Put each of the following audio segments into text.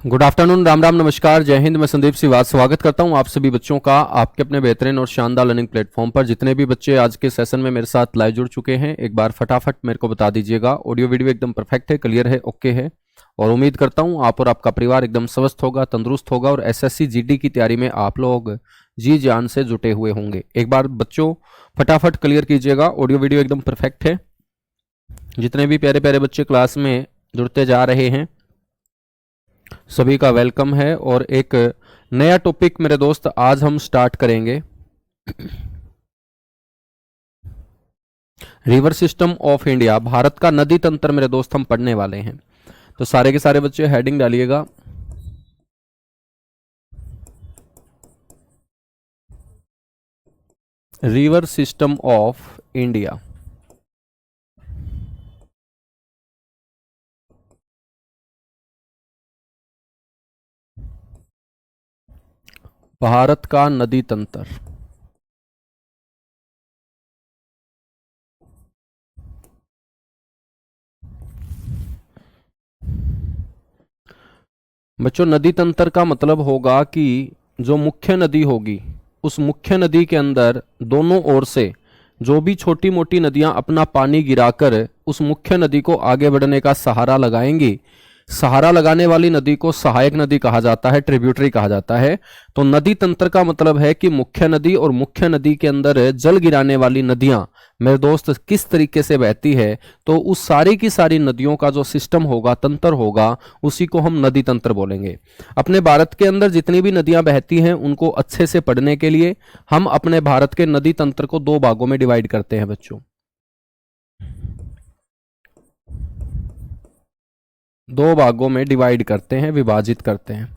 Good afternoon, Ram Ram, नमस्कार, जय हिंद। मैं संदीप सिवाज स्वागत करता हूं आप सभी बच्चों का आपके अपने बेहतरीन और शानदार लर्निंग प्लेटफॉर्म पर। जितने भी बच्चे आज के सेशन में मेरे साथ लाइव जुड़ चुके हैं, एक बार फटाफट मेरे को बता दीजिएगा। ऑडियो वीडियो एकदम परफेक्ट है, क्लियर है, ओके है। और उम्मीद करता हूं आप और आपका परिवार एकदम स्वस्थ होगा, तंदुरुस्त होगा और एसएससी जीडी की तैयारी में आप लोग जी जान से जुटे हुए होंगे। एक बार बच्चों फटाफट क्लियर कीजिएगा, ऑडियो वीडियो एकदम परफेक्ट है। जितने भी प्यारे प्यारे बच्चे क्लास में जुड़ते जा रहे हैं सभी का वेलकम है। और एक नया टॉपिक मेरे दोस्त आज हम स्टार्ट करेंगे, river system of India, Bharat का नदी तंत्र मेरे दोस्त हम पढ़ने वाले हैं। तो सारे के सारे बच्चे हेडिंग डालिएगा, river system of India. Bharat का नदी तंत्र। बच्चों नदी तंत्र का मतलब होगा कि जो मुख्य नदी होगी उस मुख्य नदी के अंदर दोनों ओर से जो भी छोटी मोटी नदियां अपना पानी गिराकर उस मुख्य नदी को आगे बढ़ने का सहारा लगाएंगी। सहारा लगाने वाली नदी को सहायक नदी कहा जाता है, ट्रिब्यूटरी कहा जाता है। तो नदी तंत्र का मतलब है कि मुख्य नदी और मुख्य नदी के अंदर जल गिराने वाली नदियां मेरे दोस्त किस तरीके से बहती है, तो उस सारी की सारी नदियों का जो सिस्टम होगा, तंत्र होगा, उसी को हम नदी तंत्र बोलेंगे। अपने भारत के अंदर जितनी भी नदियां बहती हैं उनको अच्छे से पढ़ने के लिए हम अपने भारत के नदी तंत्र को दो भागों में डिवाइड करते हैं बच्चों। दो भागों में डिवाइड करते हैं, विभाजित करते हैं।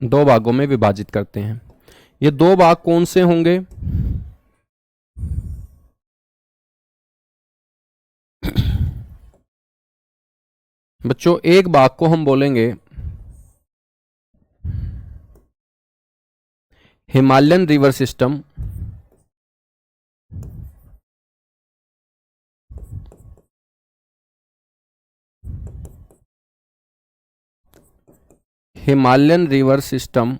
दो भागों में विभाजित करते हैं। ये दो भाग कौन से होंगे? बच्चों एक भाग को हम बोलेंगे Himalayan river system, Himalayan river system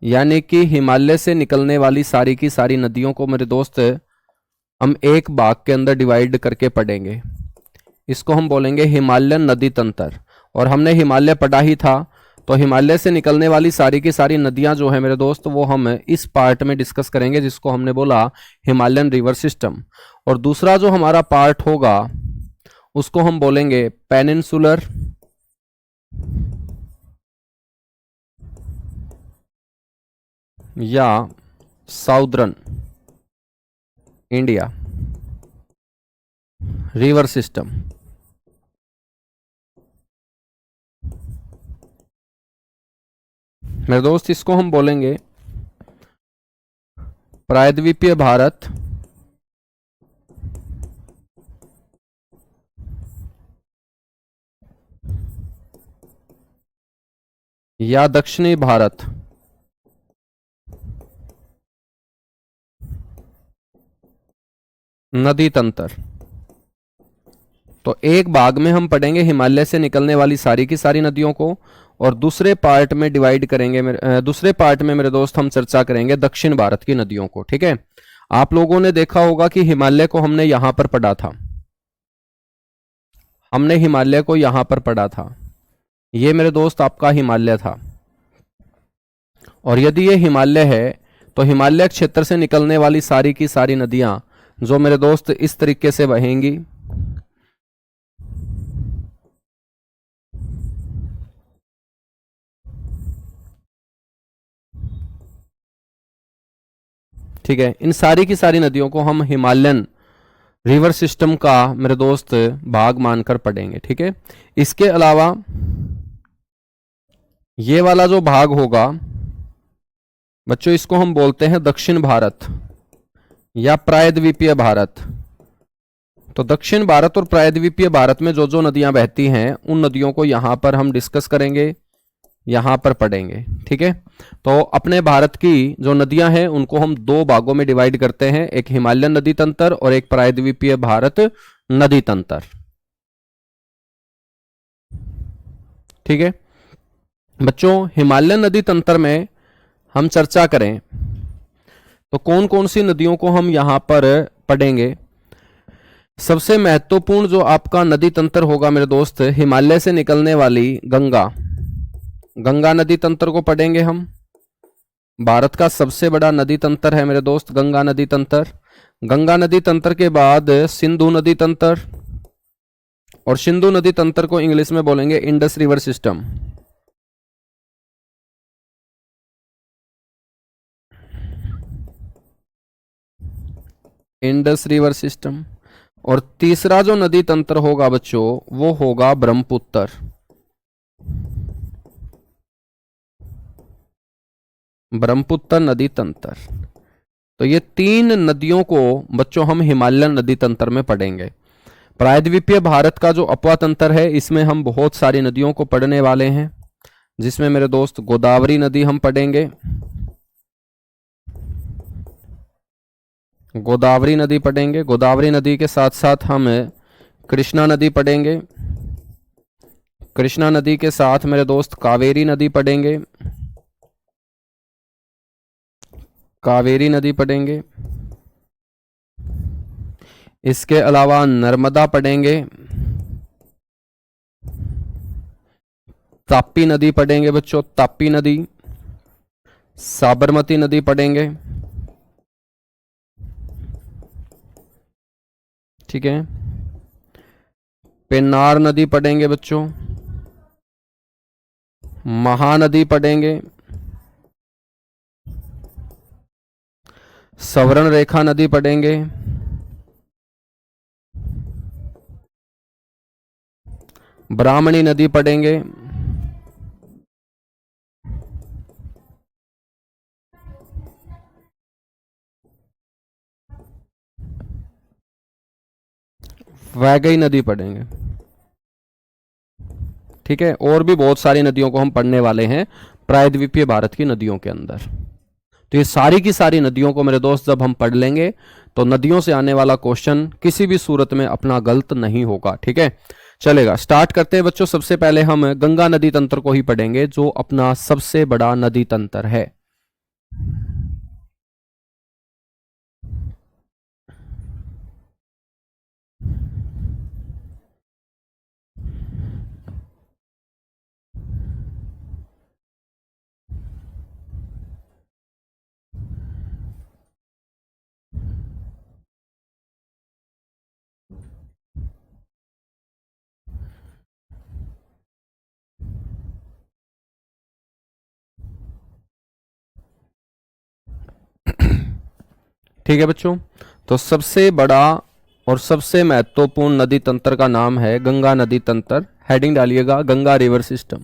यानी कि हिमालय से निकलने वाली सारी की सारी नदियों को मेरे दोस्त हम एक भाग के अंदर डिवाइड करके पढ़ेंगे। इसको हम बोलेंगे हिमालयन नदी तंत्र। और हमने हिमालय पढ़ा ही था, तो हिमालय से निकलने वाली सारी की सारी नदियां जो है मेरे दोस्त वो हम इस पार्ट में डिस्कस करेंगे, जिसको हमने बोला हिमालयन रिवर सिस्टम। और दूसरा जो हमारा पार्ट होगा उसको हम बोलेंगे पेनिनसुलर या साउदर्न इंडिया रिवर सिस्टम। मेरे दोस्त इसको हम बोलेंगे प्रायद्वीपीय भारत या दक्षिणी भारत नदी तंत्र। तो एक भाग में हम पढ़ेंगे हिमालय से निकलने वाली सारी की सारी नदियों को, और दूसरे पार्ट में डिवाइड करेंगे दूसरे पार्ट में मेरे दोस्त हम चर्चा करेंगे दक्षिण भारत की नदियों को। ठीक है, आप लोगों ने देखा होगा कि हिमालय को हमने यहां पर पढ़ा था, हमने हिमालय को यहां पर पढ़ा था। ये मेरे दोस्त आपका हिमालय था। और यदि ये हिमालय है तो हिमालय क्षेत्र से निकलने वाली सारी की सारी नदियां जो मेरे दोस्त इस तरीके से बहेंगी। ठीक है, इन सारी की सारी नदियों को हम हिमालयन रिवर सिस्टम का मेरे दोस्त भाग मानकर पढ़ेंगे। ठीक है, इसके अलावा ये वाला जो भाग होगा बच्चों इसको हम बोलते हैं दक्षिण भारत या प्रायद्वीपीय भारत। तो दक्षिण भारत और प्रायद्वीपीय भारत में जो जो नदियां बहती हैं उन नदियों को यहां पर हम डिस्कस करेंगे। यहां पर पढ़ेंगे। ठीक है, तो अपने भारत की जो नदियां हैं उनको हम दो भागों में डिवाइड करते हैं, एक हिमालयन नदी तंत्र और एक प्रायद्वीपीय भारत नदी तंत्र। ठीक है बच्चों, हिमालयन नदी तंत्र में हम चर्चा करें तो कौन कौन सी नदियों को हम यहां पर पढ़ेंगे। सबसे महत्वपूर्ण जो आपका नदी तंत्र होगा मेरे दोस्त, हिमालय से निकलने वाली गंगा, गंगा नदी तंत्र को पढ़ेंगे हम। भारत का सबसे बड़ा नदी तंत्र है मेरे दोस्त गंगा नदी तंत्र। गंगा नदी तंत्र के बाद सिंधु नदी तंत्र, और सिंधु नदी तंत्र को इंग्लिश में बोलेंगे Indus river system. Indus river system. और तीसरा जो नदी तंत्र होगा बच्चों वो होगा ब्रह्मपुत्र। ब्रह्मपुत्र नदी तंत्र। तो ये तीन नदियों को बच्चों हम हिमालयन नदी तंत्र में पढ़ेंगे। प्रायद्वीपीय भारत का जो अपवा तंत्र है इसमें हम बहुत सारी नदियों को पढ़ने वाले हैं, जिसमें मेरे दोस्त गोदावरी नदी हम पढ़ेंगे, गोदावरी नदी पढ़ेंगे। गोदावरी नदी के साथ साथ हम कृष्णा नदी पढ़ेंगे। कृष्णा नदी के साथ मेरे दोस्त कावेरी नदी पढ़ेंगे, कावेरी नदी पढ़ेंगे। इसके अलावा नर्मदा पढ़ेंगे, ताप्ती नदी पढ़ेंगे बच्चों, ताप्ती नदी। साबरमती नदी पढ़ेंगे। ठीक है, पेन्नार नदी पढ़ेंगे बच्चों, महानदी पढ़ेंगे, सवर्ण रेखा नदी पढ़ेंगे, ब्राह्मणी नदी पढ़ेंगे, वैगई नदी पढ़ेंगे। ठीक है, और भी बहुत सारी नदियों को हम पढ़ने वाले हैं प्रायद्वीपीय भारत की नदियों के अंदर। तो ये सारी की सारी नदियों को मेरे दोस्त जब हम पढ़ लेंगे तो नदियों से आने वाला क्वेश्चन किसी भी सूरत में अपना गलत नहीं होगा। ठीक है, चलेगा, स्टार्ट करते हैं बच्चों। सबसे पहले हम गंगा नदी तंत्र को ही पढ़ेंगे जो अपना सबसे बड़ा नदी तंत्र है। ठीक है बच्चों, तो सबसे बड़ा और सबसे महत्वपूर्ण नदी तंत्र का नाम है गंगा नदी तंत्र। हेडिंग डालिएगा गंगा रिवर सिस्टम।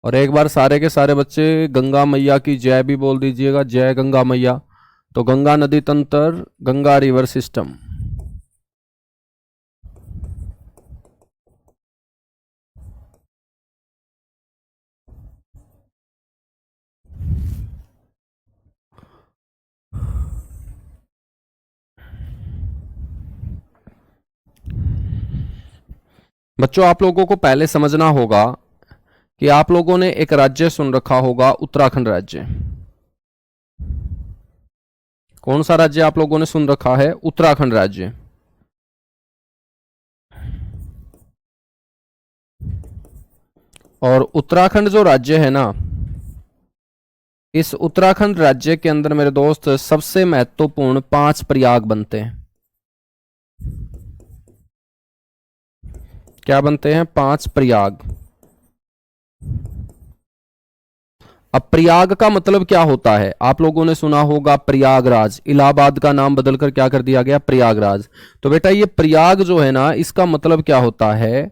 और एक बार सारे के सारे बच्चे गंगा मैया की जय भी बोल दीजिएगा, जय गंगा मैया। तो गंगा नदी तंत्र, गंगा रिवर सिस्टम। बच्चों आप लोगों को पहले समझना होगा कि आप लोगों ने एक राज्य सुन रखा होगा, उत्तराखंड राज्य। कौन सा राज्य आप लोगों ने सुन रखा है? उत्तराखंड राज्य। और उत्तराखंड जो राज्य है ना, इस उत्तराखंड राज्य के अंदर मेरे दोस्त सबसे महत्वपूर्ण 5 प्रयाग बनते हैं। क्या बनते हैं? 5 प्रयाग। अब प्रयाग का मतलब क्या होता है? आप लोगों ने सुना होगा प्रयागराज, इलाहाबाद का नाम बदलकर क्या कर दिया गया? प्रयागराज। तो बेटा ये प्रयाग जो है ना, इसका मतलब क्या होता है?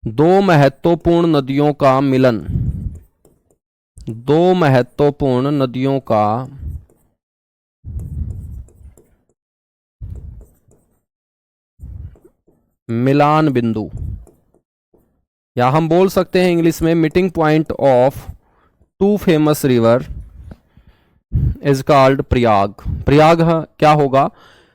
2 महत्वपूर्ण नदियों का मिलन, 2 महत्वपूर्ण नदियों का मिलान बिंदु, या हम बोल सकते हैं इंग्लिश में meeting point of two famous river is called Prayag. Prayag क्या होगा?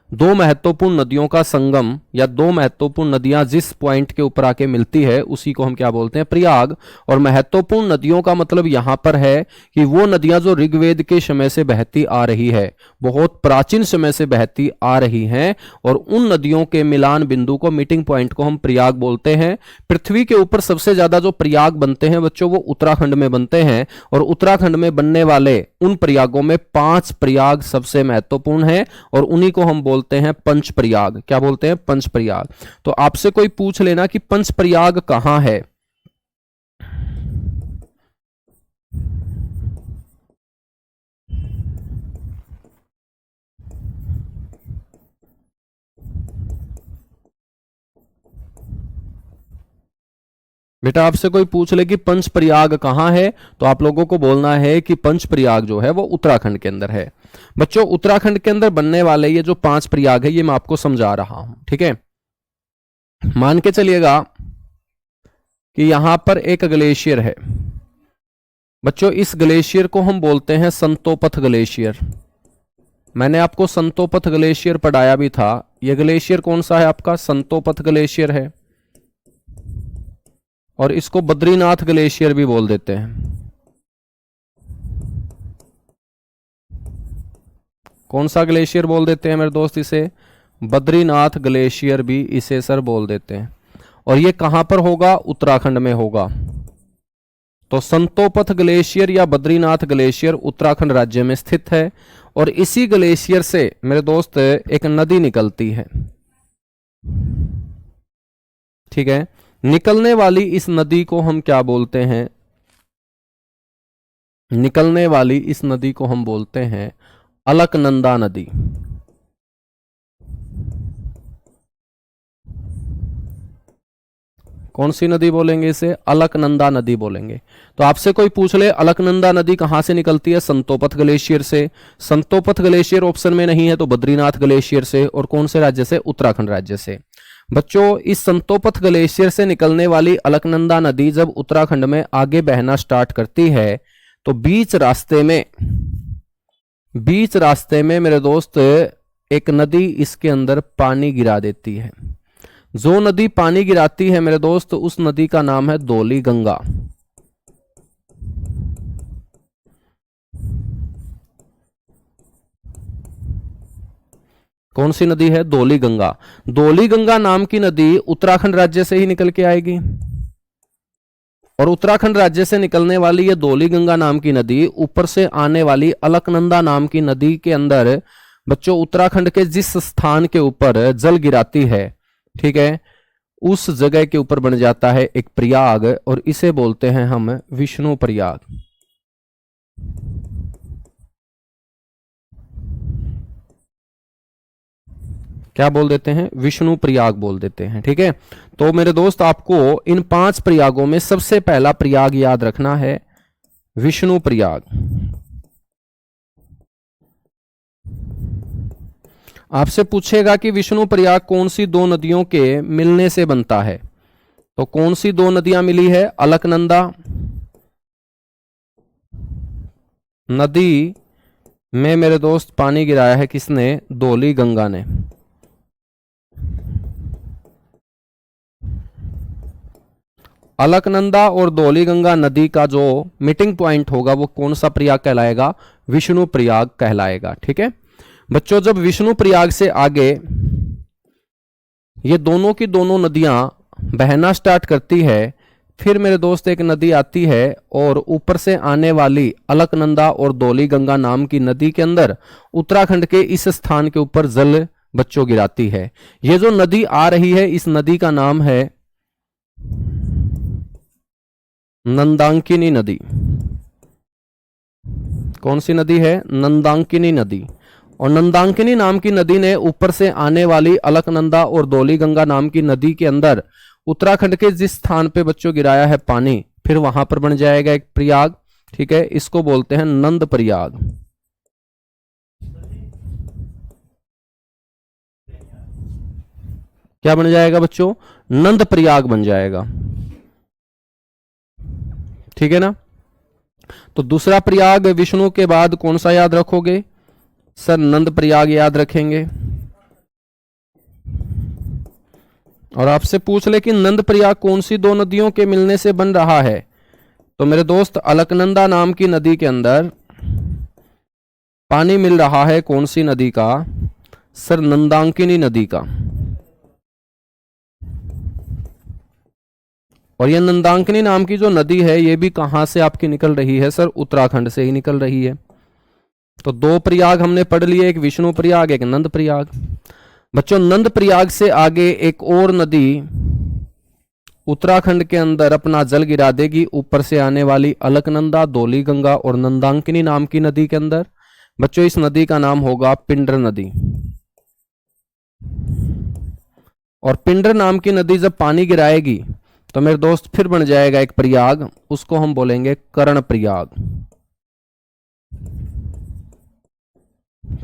दो महत्वपूर्ण नदियों का संगम या दो महत्वपूर्ण नदियां जिस पॉइंट के ऊपर आके मिलती है उसी को हम क्या बोलते हैं? प्रयाग। और महत्वपूर्ण नदियों का मतलब यहां पर है कि वो नदियां जो ऋग्वेद के समय से बहती आ रही है, बहुत प्राचीन समय से बहती आ रही हैं, और उन नदियों के मिलान बिंदु को, मीटिंग पॉइंट को हम प्रयाग बोलते हैं। पृथ्वी के ऊपर सबसे ज्यादा जो प्रयाग बनते हैं बच्चों, वो उत्तराखंड में बनते हैं, और उत्तराखंड में बनने वाले उन प्रयागों में 5 प्रयाग सबसे महत्वपूर्ण हैं, और उन्हीं को हम बोलते हैं पंच प्रयाग। क्या बोलते हैं? पंच प्रयाग। तो आपसे कोई पूछ लेना कि पंच प्रयाग कहां है, बेटा आपसे कोई पूछ ले कि पंच प्रयाग कहां है, तो आप लोगों को बोलना है कि पंच प्रयाग जो है वो उत्तराखंड के अंदर है। बच्चों उत्तराखंड के अंदर बनने वाले ये जो 5 प्रयाग है ये मैं आपको समझा रहा हूं, ठीक है। मान के चलिएगा कि यहां पर एक ग्लेशियर है बच्चों, इस ग्लेशियर को हम बोलते हैं संतोपथ ग्लेशियर। मैंने आपको संतोपथ ग्लेशियर पढ़ाया भी था। यह ग्लेशियर कौन सा है आपका? संतोपथ ग्लेशियर है, और इसको बद्रीनाथ ग्लेशियर भी बोल देते हैं। कौन सा ग्लेशियर बोल देते हैं मेरे दोस्त? इसे बद्रीनाथ ग्लेशियर भी इसे सर बोल देते हैं। और ये कहां पर होगा? उत्तराखंड में होगा। तो संतोपथ ग्लेशियर या बद्रीनाथ ग्लेशियर उत्तराखंड राज्य में स्थित है, और इसी ग्लेशियर से मेरे दोस्त एक नदी निकलती है, ठीक है। निकलने वाली इस नदी को हम क्या बोलते हैं? निकलने वाली इस नदी को हम बोलते हैं अलकनंदा नदी। कौन सी नदी बोलेंगे इसे? अलकनंदा नदी बोलेंगे। तो आपसे कोई पूछ ले अलकनंदा नदी कहां से निकलती है? संतोपथ ग्लेशियर से। संतोपथ ग्लेशियर ऑप्शन में नहीं है तो बद्रीनाथ ग्लेशियर से। और कौन से राज्य से? उत्तराखंड राज्य से। बच्चों इस संतोपथ ग्लेशियर से निकलने वाली अलकनंदा नदी जब उत्तराखंड में आगे बहना स्टार्ट करती है तो बीच रास्ते में मेरे दोस्त एक नदी इसके अंदर पानी गिरा देती है। जो नदी पानी गिराती है मेरे दोस्त, उस नदी का नाम है धौली गंगा। कौन सी नदी है? धौली गंगा। धौली गंगा नाम की नदी उत्तराखंड राज्य से ही निकल के आएगी, और उत्तराखंड राज्य से निकलने वाली ये धौली गंगा नाम की नदी ऊपर से आने वाली अलकनंदा नाम की नदी के अंदर बच्चों उत्तराखंड के जिस स्थान के ऊपर जल गिराती है, ठीक है, उस जगह के ऊपर बन जाता है एक प्रयाग, और इसे बोलते हैं हम विष्णु प्रयाग। क्या बोल देते हैं? विष्णु प्रयाग बोल देते हैं, ठीक है। तो मेरे दोस्त आपको इन 5 प्रयागों में सबसे पहला प्रयाग याद रखना है, विष्णु प्रयाग। आपसे पूछेगा कि विष्णु प्रयाग कौन सी 2 नदियों के मिलने से बनता है, तो कौन सी 2 नदियां मिली है? अलकनंदा नदी में मेरे दोस्त पानी गिराया है किसने? धौली गंगा ने। अलकनंदा और धौली गंगा नदी का जो मीटिंग पॉइंट होगा वो कौन सा प्रयाग कहलाएगा? विष्णु प्रयाग कहलाएगा, ठीक है। बच्चों जब विष्णु प्रयाग से आगे ये दोनों की दोनों नदियां बहना स्टार्ट करती है, फिर मेरे दोस्त एक नदी आती है और ऊपर से आने वाली अलकनंदा और धौली गंगा नाम की नदी के अंदर उत्तराखंड के इस स्थान के ऊपर जल बच्चों गिराती है। ये जो नदी आ रही है इस नदी का नाम है नंदाकिनी नदी। कौन सी नदी है? नंदाकिनी नदी। और नंदाकिनी नाम की नदी ने ऊपर से आने वाली अलकनंदा और धौली गंगा नाम की नदी के अंदर उत्तराखंड के जिस स्थान पे बच्चों गिराया है पानी, फिर वहां पर बन जाएगा एक प्रयाग, ठीक है। इसको बोलते हैं नंद प्रयाग। क्या बन जाएगा बच्चों? नंद प्रयाग बन जाएगा। ठीक है ना? तो दूसरा प्रयाग विष्णु के बाद कौन सा याद रखोगे? सर नंद प्रयाग याद रखेंगे। और आपसे पूछ ले कि नंद प्रयाग कौन सी दो नदियों के मिलने से बन रहा है, तो मेरे दोस्त अलकनंदा नाम की नदी के अंदर पानी मिल रहा है। कौन सी नदी का? सर नंदांकिनी नदी का। और यह नंदांकिनी नाम की जो नदी है ये भी कहां से आपकी निकल रही है? सर उत्तराखंड से ही निकल रही है। तो दो प्रयाग हमने पढ़ लिए, एक विष्णु प्रयाग एक नंद प्रयाग। बच्चों नंद प्रयाग से आगे एक और नदी उत्तराखंड के अंदर अपना जल गिरा देगी, ऊपर से आने वाली अलकनंदा, धौली गंगा और नंदांकिनी नाम की नदी के अंदर। बच्चों इस नदी का नाम होगा पिंडर नदी। और पिंडर नाम की नदी जब पानी गिराएगी तो मेरे दोस्त फिर बन जाएगा एक प्रयाग, उसको हम बोलेंगे कर्ण प्रयाग।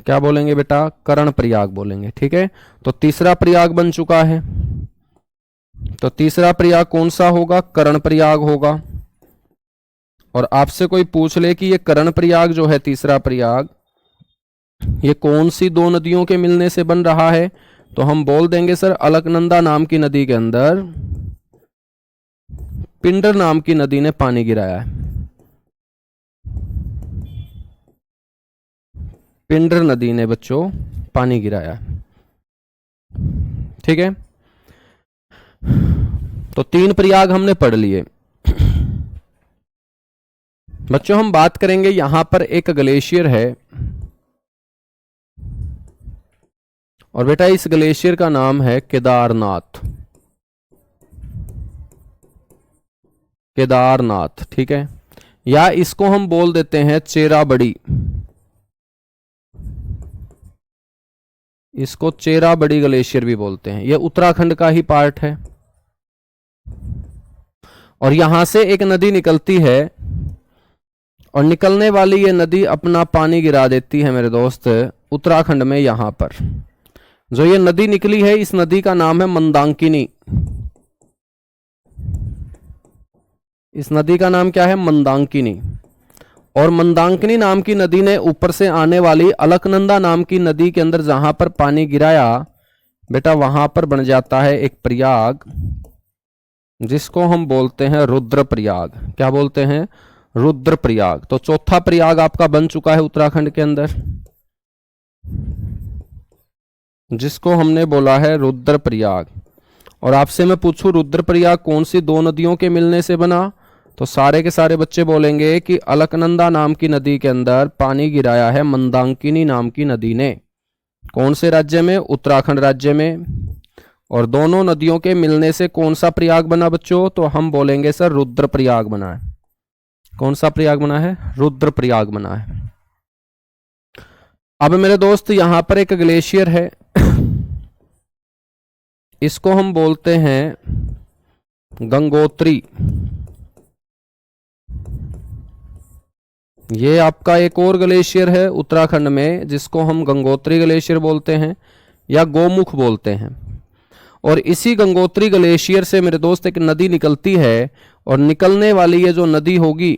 क्या बोलेंगे बेटा? कर्ण प्रयाग बोलेंगे। ठीक है, तो तीसरा प्रयाग बन चुका है। तो तीसरा प्रयाग कौन सा होगा? कर्ण प्रयाग होगा। और आपसे कोई पूछ ले कि ये कर्ण प्रयाग जो है तीसरा प्रयाग, ये कौन सी दो नदियों के मिलने से बन रहा है, तो हम बोल देंगे सर अलकनंदा नाम की नदी के अंदर पिंडर नाम की नदी ने पानी गिराया है। पिंडर नदी ने बच्चों पानी गिराया है। ठीक है, तो तीन प्रयाग हमने पढ़ लिए। बच्चों हम बात करेंगे यहां पर एक ग्लेशियर है, और बेटा इस ग्लेशियर का नाम है केदारनाथ। केदारनाथ, ठीक है, या इसको हम बोल देते हैं चेराबड़ी। इसको चेराबड़ी ग्लेशियर भी बोलते हैं। यह उत्तराखंड का ही पार्ट है। और यहां से एक नदी निकलती है, और निकलने वाली ये नदी अपना पानी गिरा देती है मेरे दोस्त उत्तराखंड में। यहां पर जो ये नदी निकली है, इस नदी का नाम है मंदाकिनी। इस नदी का नाम क्या है? मंदाकिनी। और मंदाकिनी नाम की नदी ने ऊपर से आने वाली अलकनंदा नाम की नदी के अंदर जहां पर पानी गिराया बेटा, वहां पर बन जाता है एक प्रयाग, जिसको हम बोलते हैं रुद्र प्रयाग। क्या बोलते हैं? रुद्र प्रयाग। तो चौथा प्रयाग आपका बन चुका है उत्तराखंड के अंदर, जिसको हमने बोला है रुद्र प्रयाग। और आपसे मैं पूछूं रुद्र प्रयाग कौन सी दो नदियों के मिलने से बना, तो सारे के सारे बच्चे बोलेंगे कि अलकनंदा नाम की नदी के अंदर पानी गिराया है मंदाकिनी नाम की नदी ने। कौन से राज्य में? उत्तराखंड राज्य में। और दोनों नदियों के मिलने से कौन सा प्रयाग बना बच्चों? तो हम बोलेंगे सर रुद्र प्रयाग बना है। कौन सा प्रयाग बना है? रुद्र प्रयाग बना है। अब मेरे दोस्त यहां पर एक ग्लेशियर है, इसको हम बोलते हैं गंगोत्री। ये आपका एक और ग्लेशियर है उत्तराखंड में, जिसको हम गंगोत्री ग्लेशियर बोलते हैं या गोमुख बोलते हैं। और इसी गंगोत्री ग्लेशियर से मेरे दोस्त एक नदी निकलती है, और निकलने वाली ये जो नदी होगी,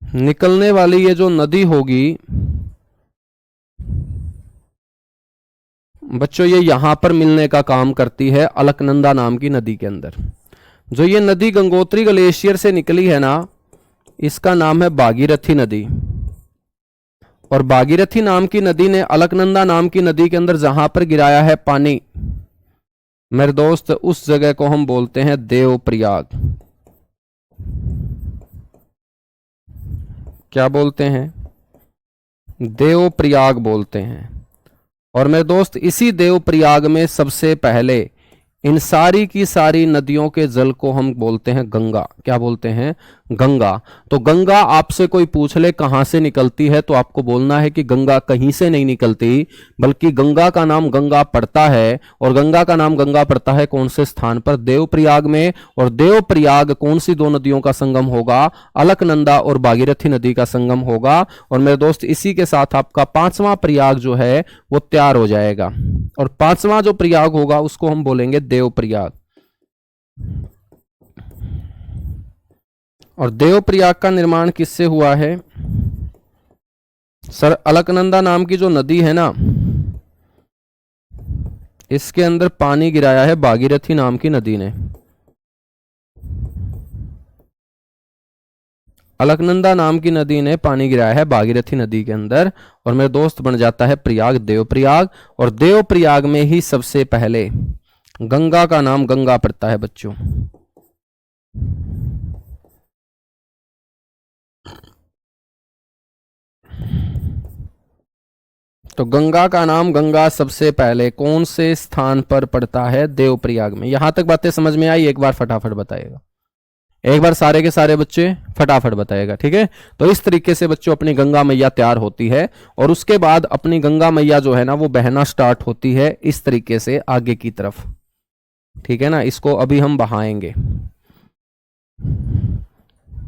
निकलने वाली ये जो नदी होगी बच्चों, ये यहां पर मिलने का काम करती है अलकनंदा नाम की नदी के अंदर। जो ये नदी गंगोत्री ग्लेशियर से निकली है ना, इसका नाम है भागीरथी नदी। और भागीरथी नाम की नदी ने अलकनंदा नाम की नदी के अंदर जहां पर गिराया है पानी मेरे दोस्त, उस जगह को हम बोलते हैं देवप्रयाग। क्या बोलते हैं? देवप्रयाग बोलते हैं। और मेरे दोस्त इसी देवप्रयाग में सबसे पहले इन सारी की सारी नदियों के जल को हम बोलते हैं गंगा। क्या बोलते हैं? गंगा। तो गंगा आपसे कोई पूछ ले कहां से निकलती है तो आपको बोलना है कि गंगा कहीं से नहीं निकलती, बल्कि गंगा का नाम गंगा पड़ता है। और गंगा का नाम गंगा पड़ता है कौन से स्थान पर? देवप्रयाग में। और देवप्रयाग कौन सी दो नदियों का संगम होगा? अलकनंदा और भागीरथी नदी का संगम होगा। और मेरे दोस्त इसी के साथ आपका पांचवा प्रयाग जो है वो तैयार हो जाएगा। और पांचवा जो प्रयाग होगा उसको हम बोलेंगे देवप्रयाग। और देवप्रयाग का निर्माण किससे हुआ है? सर अलकनंदा नाम की जो नदी है ना, इसके अंदर पानी गिराया है भागीरथी नाम की नदी ने। अलकनंदा नाम की नदी ने पानी गिराया है भागीरथी नदी के अंदर। और मेरे दोस्त बन जाता है प्रयाग, देवप्रयाग। और देवप्रयाग में ही सबसे पहले गंगा का नाम गंगा पड़ता है बच्चों। तो गंगा का नाम गंगा सबसे पहले कौन से स्थान पर पड़ता है? देवप्रयाग में। यहां तक बातें समझ में आई? एक बार फटाफट बताइएगा, एक बार सारे के सारे बच्चे फटाफट बताएगा, ठीक है। तो इस तरीके से बच्चों अपनी गंगा मैया तैयार होती है और उसके बाद अपनी गंगा मैया जो है ना वो बहना स्टार्ट होती है इस तरीके से आगे की तरफ, ठीक है ना। इसको अभी हम बहाएंगे,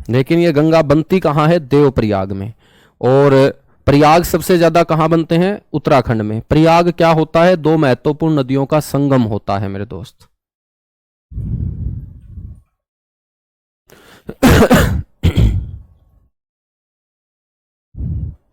लेकिन ये गंगा बनती कहां है? देवप्रयाग में। और प्रयाग सबसे ज्यादा कहां बनते हैं? उत्तराखंड में। प्रयाग क्या होता है? दो महत्वपूर्ण नदियों का संगम होता है मेरे दोस्त।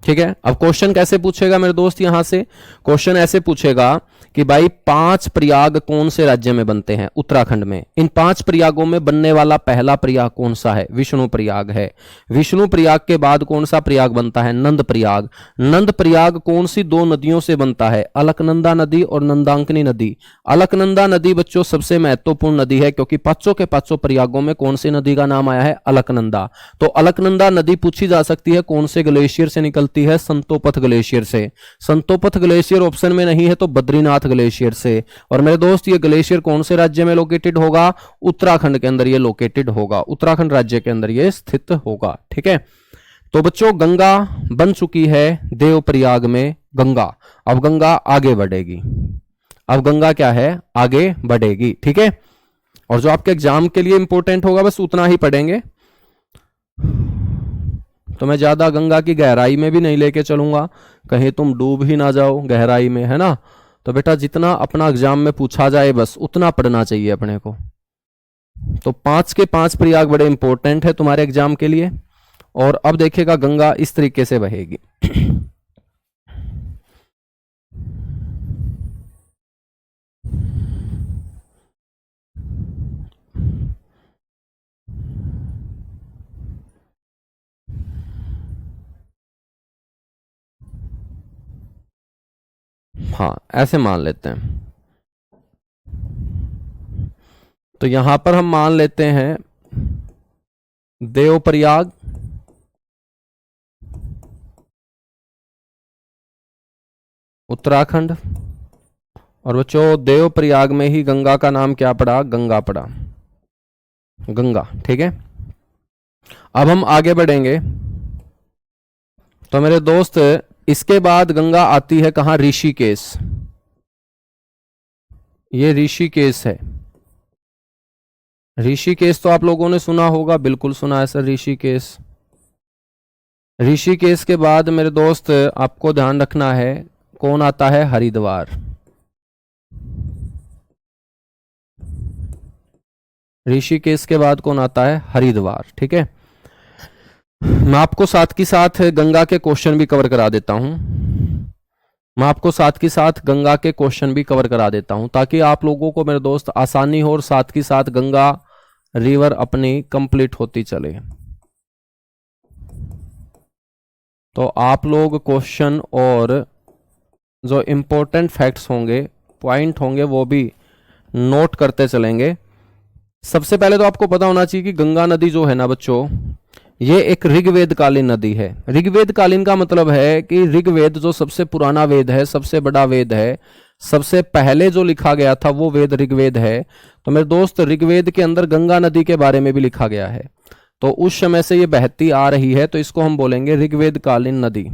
ठीक है। अब क्वेश्चन कैसे पूछेगा मेरे दोस्त? यहां से क्वेश्चन ऐसे पूछेगा कि भाई 5 प्रयाग कौन से राज्य में बनते हैं? उत्तराखंड में। इन 5 प्रयागों में बनने वाला पहला प्रयाग कौन सा है? विष्णु प्रयाग है। विष्णु प्रयाग के बाद कौन सा प्रयाग बनता है? नंद प्रयाग। नंद प्रयाग कौन सी दो नदियों से बनता है? अलकनंदा नदी और नंदांकिनी नदी। अलकनंदा नदी बच्चों सबसे महत्वपूर्ण नदी है, क्योंकि पांचों के पांचों प्रयागों में कौन सी नदी का नाम आया है? अलकनंदा। तो अलकनंदा नदी पूछी जा सकती है कौन से ग्लेशियर से निकलती है? संतोपथ ग्लेशियर से। संतोपथ ग्लेशियर ऑप्शन में नहीं है तो बद्रीनाथ ग्लेशियर से। और मेरे दोस्त ये ग्लेशियर कौन से राज्य में लोकेटेड होगा? उत्तराखंड के अंदर ये लोकेटेड होगा, उत्तराखंड राज्य के अंदर ये स्थित होगा, ठीक है। तो बच्चों गंगा बन चुकी है देवप्रयाग में गंगा। अब गंगा आगे बढ़ेगी। अब गंगा क्या है? आगे बढ़ेगी, ठीक है। और जो आपके एग्जाम के लिए इंपॉर्टेंट होगा बस उतना ही पढ़ेंगे। तो मैं ज्यादा गंगा की गहराई में भी नहीं लेके चलूंगा, कहीं तुम डूब ही ना जाओ गहराई में, है ना। तो बेटा जितना अपना एग्जाम में पूछा जाए बस उतना पढ़ना चाहिए अपने को। तो 5 के 5 प्रयाग बड़े इंपॉर्टेंट है तुम्हारे एग्जाम के लिए। और अब देखेगा गंगा इस तरीके से बहेगी। हाँ ऐसे मान लेते हैं। तो यहां पर हम मान लेते हैं देवप्रयाग, उत्तराखंड। और बच्चों देवप्रयाग में ही गंगा का नाम क्या पड़ा? गंगा पड़ा, गंगा, ठीक है। अब हम आगे बढ़ेंगे। तो मेरे दोस्त इसके बाद गंगा आती है कहां? ऋषिकेश। ये ऋषिकेश है। ऋषिकेश तो आप लोगों ने सुना होगा, बिल्कुल सुना है सर ऋषिकेश। ऋषिकेश के बाद मेरे दोस्त आपको ध्यान रखना है कौन आता है? हरिद्वार। ऋषिकेश के बाद कौन आता है? हरिद्वार, ठीक है। मैं आपको साथ की साथ गंगा के क्वेश्चन भी कवर करा देता हूं। मैं आपको साथ की साथ गंगा के क्वेश्चन भी कवर करा देता हूं ताकि आप लोगों को मेरे दोस्त आसानी हो और साथ की साथ गंगा रिवर अपनी कंप्लीट होती चले। तो आप लोग क्वेश्चन और जो इंपॉर्टेंट फैक्ट्स होंगे, पॉइंट होंगे, वो भी नोट करते चलेंगे। सबसे पहले तो आपको पता होना चाहिए कि गंगा नदी जो है ना बच्चों, ये एक ऋग्वेद कालीन नदी है। ऋग्वेद कालीन का मतलब है कि ऋग्वेद जो सबसे पुराना वेद है, सबसे बड़ा वेद है, सबसे पहले जो लिखा गया था वो वेद ऋग्वेद है। तो मेरे दोस्त ऋग्वेद के अंदर गंगा नदी के बारे में भी लिखा गया है। तो उस समय से ये बहती आ रही है, तो इसको हम बोलेंगे ऋग्वेद कालीन नदी।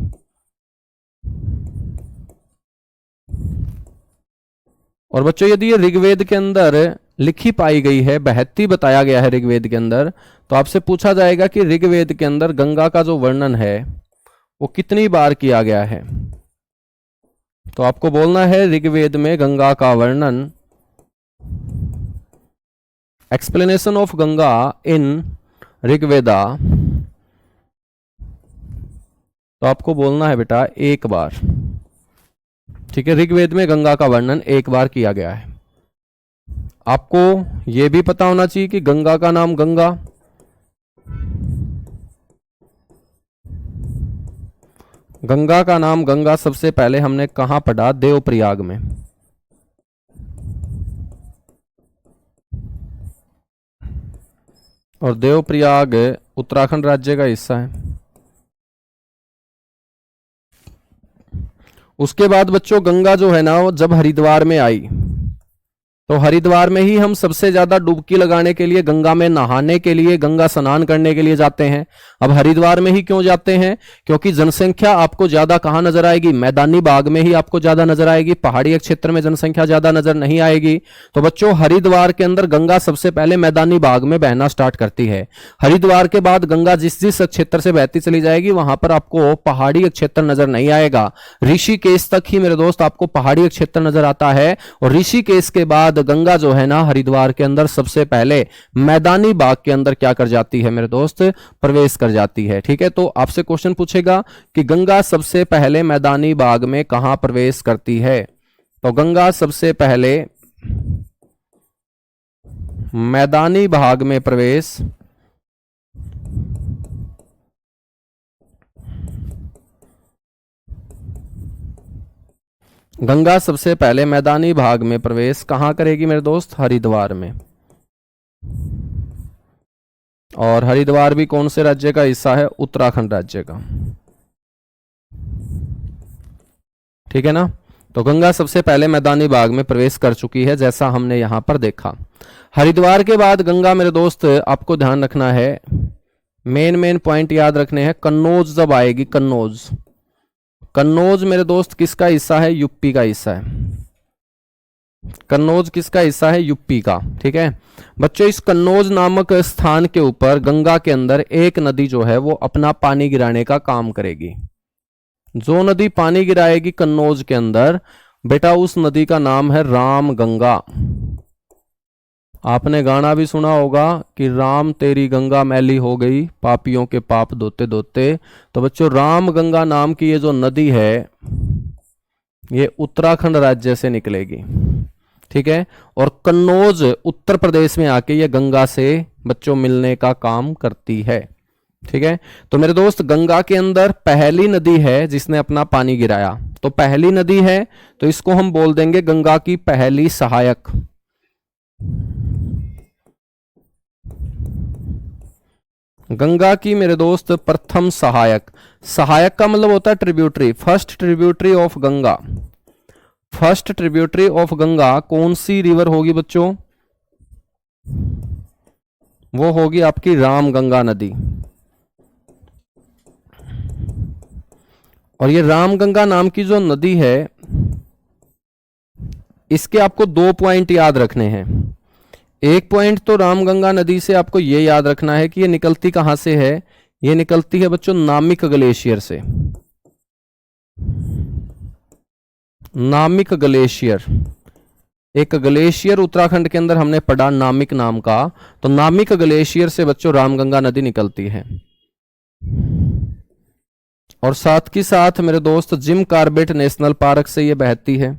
और बच्चों यदि ये ऋग्वेद के अंदर लिखी पाई गई है, बहती बताया गया है ऋग्वेद के अंदर, तो आपसे पूछा जाएगा कि ऋग्वेद के अंदर गंगा का जो वर्णन है वो कितनी बार किया गया है। तो आपको बोलना है ऋग्वेद में गंगा का वर्णन, एक्सप्लेनेशन ऑफ गंगा इन ऋग्वेदा। तो आपको बोलना है बेटा एक बार। ठीक है, ऋग्वेद में गंगा का वर्णन एक बार किया गया है। आपको यह भी पता होना चाहिए कि गंगा का नाम गंगा, गंगा का नाम गंगा सबसे पहले हमने कहां पढ़ा? देवप्रयाग में। और देवप्रयाग उत्तराखंड राज्य का हिस्सा है। उसके बाद बच्चों गंगा जो है ना, वो जब हरिद्वार में आई, तो हरिद्वार में ही हम सबसे ज्यादा डुबकी लगाने के लिए, गंगा में नहाने के लिए, गंगा स्नान करने के लिए जाते हैं। अब हरिद्वार में ही क्यों जाते हैं? क्योंकि जनसंख्या आपको ज्यादा कहां नजर आएगी? मैदानी भाग में ही आपको ज्यादा नजर आएगी, पहाड़ी क्षेत्र में जनसंख्या ज्यादा नजर नहीं आएगी। तो बच्चों हरिद्वार के अंदर गंगा सबसे पहले मैदानी भाग में बहना स्टार्ट करती है। हरिद्वार के बाद गंगा जिस जिस क्षेत्र से बहती चली जाएगी वहां पर आपको पहाड़ी क्षेत्र नजर नहीं आएगा। ऋषिकेश तक ही मेरे दोस्त आपको पहाड़ी क्षेत्र नजर आता है। और ऋषिकेश के बाद गंगा जो है ना, हरिद्वार के अंदर सबसे पहले मैदानी भाग के अंदर क्या कर जाती है मेरे दोस्त? प्रवेश कर जाती है। ठीक है, तो आपसे क्वेश्चन पूछेगा कि गंगा सबसे पहले मैदानी भाग में कहां प्रवेश करती है? तो गंगा सबसे पहले मैदानी भाग में प्रवेश गंगा सबसे पहले मैदानी भाग में प्रवेश कहां करेगी मेरे दोस्त? हरिद्वार में। और हरिद्वार भी कौन से राज्य का हिस्सा है? उत्तराखंड राज्य का। ठीक है ना, तो गंगा सबसे पहले मैदानी भाग में प्रवेश कर चुकी है, जैसा हमने यहां पर देखा। हरिद्वार के बाद गंगा मेरे दोस्त आपको ध्यान रखना है, मेन पॉइंट याद रखने हैं। कन्नौज जब आएगी, कन्नौज, कन्नौज मेरे दोस्त किसका हिस्सा है? यूपी का हिस्सा है। कन्नौज किसका हिस्सा है? यूपी का। ठीक है बच्चों, इस कन्नौज नामक स्थान के ऊपर गंगा के अंदर एक नदी जो है वो अपना पानी गिराने का काम करेगी। जो नदी पानी गिराएगी कन्नौज के अंदर बेटा, उस नदी का नाम है राम गंगा। आपने गाना भी सुना होगा कि राम तेरी गंगा मैली हो गई, पापियों के पाप धोते धोते। तो बच्चों राम गंगा नाम की ये जो नदी है ये उत्तराखंड राज्य से निकलेगी। ठीक है, और कन्नौज उत्तर प्रदेश में आके ये गंगा से बच्चों मिलने का काम करती है। ठीक है, तो मेरे दोस्त गंगा के अंदर पहली नदी है जिसने अपना पानी गिराया, तो पहली नदी है तो इसको हम बोल देंगे गंगा की पहली सहायक। गंगा की मेरे दोस्त प्रथम सहायक। सहायक का मतलब होता है tributary, first tributary of Ganga. First tributary of Ganga कौन सी रिवर होगी बच्चों? वो होगी आपकी राम गंगा नदी। और ये राम गंगा नाम की जो नदी है इसके आपको 2 पॉइंट याद रखने हैं। एक पॉइंट तो रामगंगा नदी से आपको यह याद रखना है कि ये निकलती कहां से है? ये निकलती है बच्चों नामिक ग्लेशियर से। नामिक ग्लेशियर, एक ग्लेशियर उत्तराखंड के अंदर हमने पढ़ा नामिक नाम का, तो नामिक ग्लेशियर से बच्चों रामगंगा नदी निकलती है। और साथ ही साथ मेरे दोस्त जिम कार्बेट नेशनल पार्क से ये बहती है।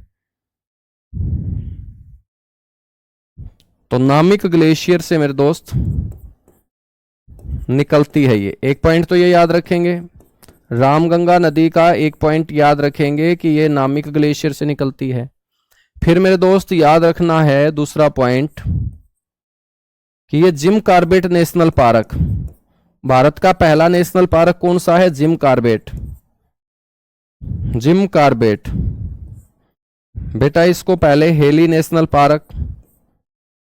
तो नामिक ग्लेशियर से मेरे दोस्त निकलती है ये। एक पॉइंट तो ये याद रखेंगे, रामगंगा नदी का एक पॉइंट याद रखेंगे कि ये नामिक ग्लेशियर से निकलती है। फिर मेरे दोस्त याद रखना है दूसरा पॉइंट कि ये Jim Corbett national park, Bharat का पहला नेशनल पार्क कौन सा है? Jim Corbett. जिम कार्बेट बेटा, इसको पहले हेली नेशनल पार्क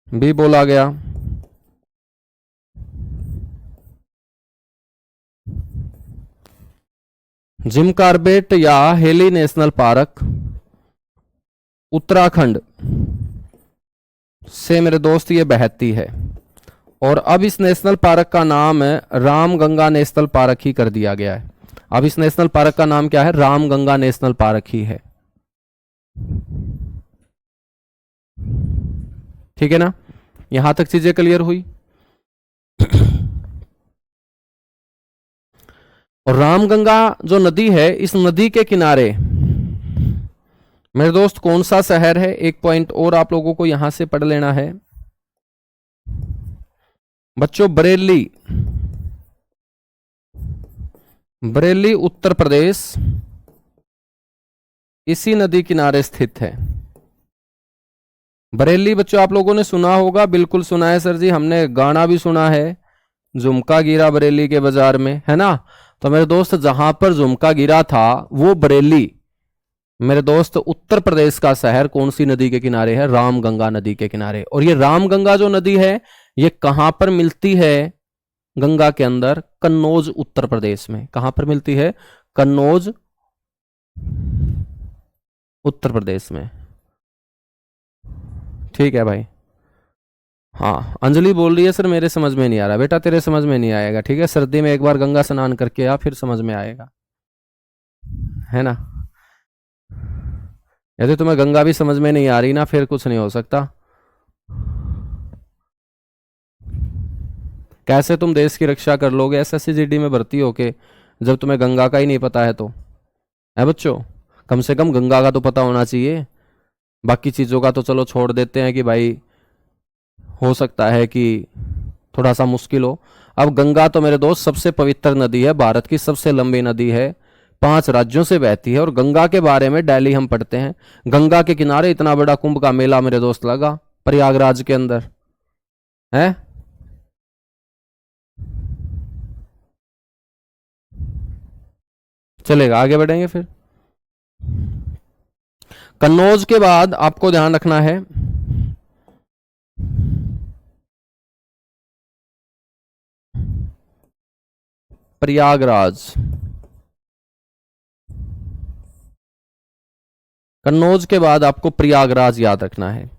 भी बोला गया। जिम कॉर्बेट या हेली नेशनल पार्क उत्तराखंड से मेरे दोस्त ये बहती है, और अब इस नेशनल पार्क का नाम रामगंगा नेशनल पार्क ही कर दिया गया है। अब इस नेशनल पार्क का नाम क्या है? रामगंगा नेशनल पार्क ही है। ठीक है ना, यहां तक चीजें क्लियर हुई। और रामगंगा जो नदी है, इस नदी के किनारे मेरे दोस्त कौन सा शहर है? एक पॉइंट और आप लोगों को यहां से पढ़ लेना है बच्चों। बरेली, बरेली उत्तर प्रदेश इसी नदी किनारे स्थित है। बरेली बच्चों आप लोगों ने सुना होगा, बिल्कुल सुना है सर जी, हमने गाना भी सुना है, झुमका गिरा बरेली के बाजार में, है ना। तो मेरे दोस्त जहां पर झुमका गिरा था वो बरेली मेरे दोस्त उत्तर प्रदेश का शहर कौन सी नदी के किनारे है? रामगंगा नदी के किनारे। और ये रामगंगा जो नदी है ये कहां पर मिलती है? गंगा के अंदर कन्नौज उत्तर प्रदेश में। कहां पर मिलती है? कन्नौज उत्तर प्रदेश में। ठीक है भाई। हाँ, अंजलि बोल रही है सर मेरे समझ में नहीं आ रहा। बेटा तेरे समझ में नहीं आएगा, ठीक है, सर्दी में एक बार गंगा स्नान करके आ, फिर समझ में आएगा, है ना। यदि तुम्हें गंगा भी समझ में नहीं आ रही ना, फिर कुछ नहीं हो सकता। कैसे तुम देश की रक्षा कर लोगे एसएससी में भर्ती होके, जब तुम्हें गंगा का ही नहीं पता है? तो है बच्चों, कम से कम गंगा का तो पता होना चाहिए। बाकी चीजों का तो चलो छोड़ देते हैं कि भाई हो सकता है कि थोड़ा सा मुश्किल हो। अब गंगा तो मेरे दोस्त सबसे पवित्र नदी है, भारत की सबसे लंबी नदी है, 5 राज्यों से बहती है। और गंगा के बारे में डेली हम पढ़ते हैं। गंगा के किनारे इतना बड़ा कुंभ का मेला मेरे दोस्त लगा प्रयागराज के अंदर, है। चलेगा, आगे बढ़ेंगे फिर। कन्नौज के बाद आपको ध्यान रखना है प्रयागराज। कन्नौज के बाद आपको प्रयागराज याद रखना है।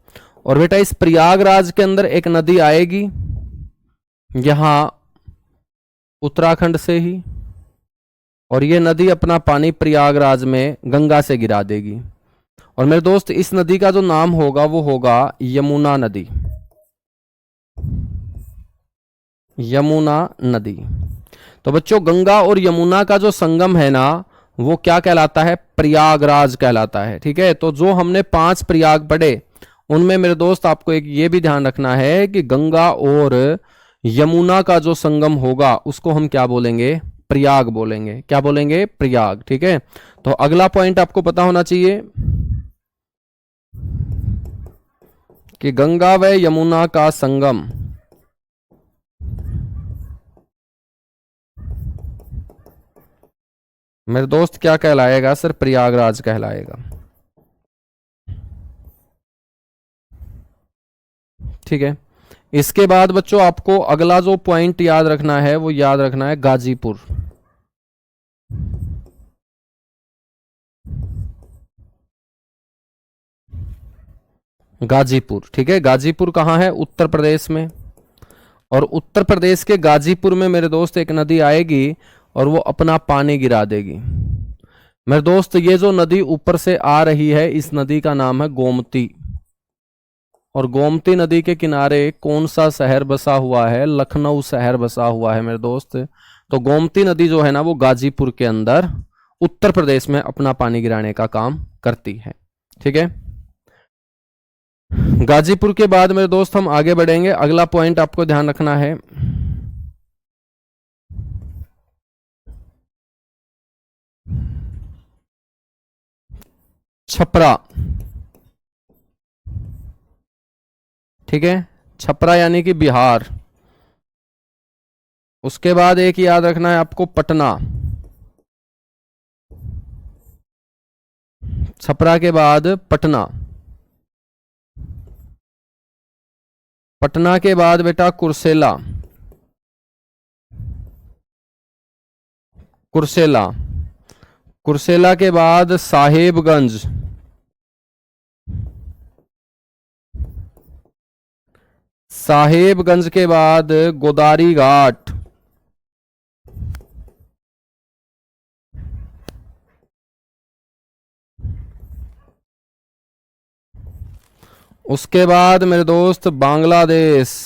और बेटा इस प्रयागराज के अंदर एक नदी आएगी यहां उत्तराखंड से ही, और ये नदी अपना पानी प्रयागराज में गंगा से गिरा देगी। और मेरे दोस्त इस नदी का जो नाम होगा वो होगा यमुना नदी। यमुना नदी। तो बच्चों गंगा और यमुना का जो संगम है ना, वो क्या कहलाता है? प्रयागराज कहलाता है। ठीक है, तो जो हमने 5 प्रयाग पढ़े उनमें मेरे दोस्त आपको एक ये भी ध्यान रखना है कि गंगा और यमुना का जो संगम होगा उसको हम क्या बोलेंगे? प्रयाग बोलेंगे। क्या बोलेंगे? प्रयाग। ठीक है, तो अगला पॉइंट आपको पता होना चाहिए कि गंगा व यमुना का संगम मेरे दोस्त क्या कहलाएगा? सर प्रयागराज कहलाएगा। ठीक है, इसके बाद बच्चों आपको अगला जो पॉइंट याद रखना है वो याद रखना है गाजीपुर। गाजीपुर, ठीक है, गाजीपुर कहां है? उत्तर प्रदेश में। और उत्तर प्रदेश के गाजीपुर में मेरे दोस्त एक नदी आएगी और वो अपना पानी गिरा देगी। मेरे दोस्त ये जो नदी ऊपर से आ रही है इस नदी का नाम है गोमती। और गोमती नदी के किनारे कौन सा शहर बसा हुआ है? लखनऊ शहर बसा हुआ है मेरे दोस्त। तो गोमती नदी जो है ना वो गाजीपुर के अंदर उत्तर प्रदेश में अपना पानी गिराने का काम करती है। ठीक है, गाजीपुर के बाद मेरे दोस्त हम आगे बढ़ेंगे। अगला पॉइंट आपको ध्यान रखना है छपरा। ठीक है, छपरा यानी कि बिहार। उसके बाद एक याद रखना है आपको पटना। छपरा के बाद पटना। पटना के बाद बेटा कुर्सेला। कुर्सेला। कुर्सेला के बाद साहेबगंज, साहेबगंज के बाद गोदारी घाट, उसके बाद मेरे दोस्त बांग्लादेश।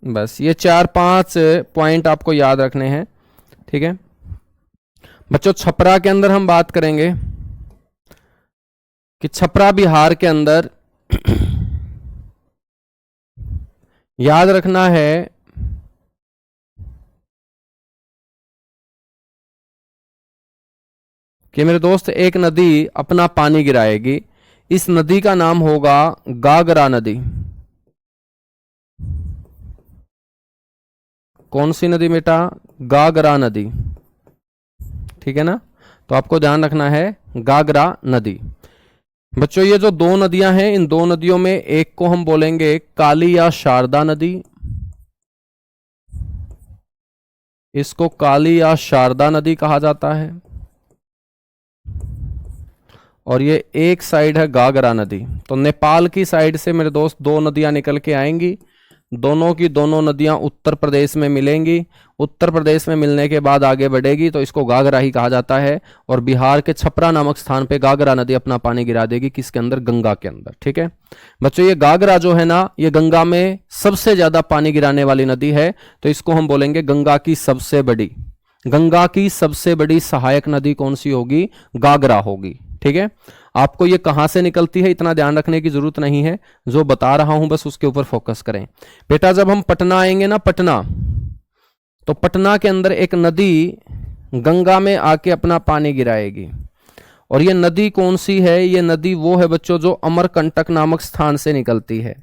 बस ये 4-5 पॉइंट आपको याद रखने हैं, ठीक है बच्चों। छपरा के अंदर हम बात करेंगे कि छपरा बिहार के अंदर याद रखना है कि मेरे दोस्त एक नदी अपना पानी गिराएगी। इस नदी का नाम होगा गागरा नदी। कौन सी नदी बेटा? गागरा नदी, ठीक है ना। तो आपको ध्यान रखना है गागरा नदी। बच्चों ये जो दो नदियां हैं, इन दो नदियों में एक को हम बोलेंगे काली या शारदा नदी, इसको काली या शारदा नदी कहा जाता है। और ये एक साइड है गागरा नदी। तो नेपाल की साइड से मेरे दोस्त दो नदियां निकल के आएंगी, दोनों की दोनों नदियां उत्तर प्रदेश में मिलेंगी। उत्तर प्रदेश में मिलने के बाद आगे बढ़ेगी तो इसको गागरा ही कहा जाता है। और बिहार के छपरा नामक स्थान पे गागरा नदी अपना पानी गिरा देगी, किसके अंदर? गंगा के अंदर, ठीक है बच्चों। ये गागरा जो है ना, ये गंगा में सबसे ज्यादा पानी गिराने वाली नदी है। तो इसको हम बोलेंगे गंगा की सबसे बड़ी, गंगा की सबसे बड़ी सहायक नदी कौन सी होगी? गागरा होगी, ठीक है। आपको ये कहां से निकलती है इतना ध्यान रखने की जरूरत नहीं है, जो बता रहा हूं बस उसके ऊपर फोकस करें। बेटा जब हम पटना आएंगे ना, पटना, तो पटना के अंदर एक नदी गंगा में आके अपना पानी गिराएगी। और ये नदी कौन सी है? ये नदी वो है बच्चों जो अमरकंटक नामक स्थान से निकलती है।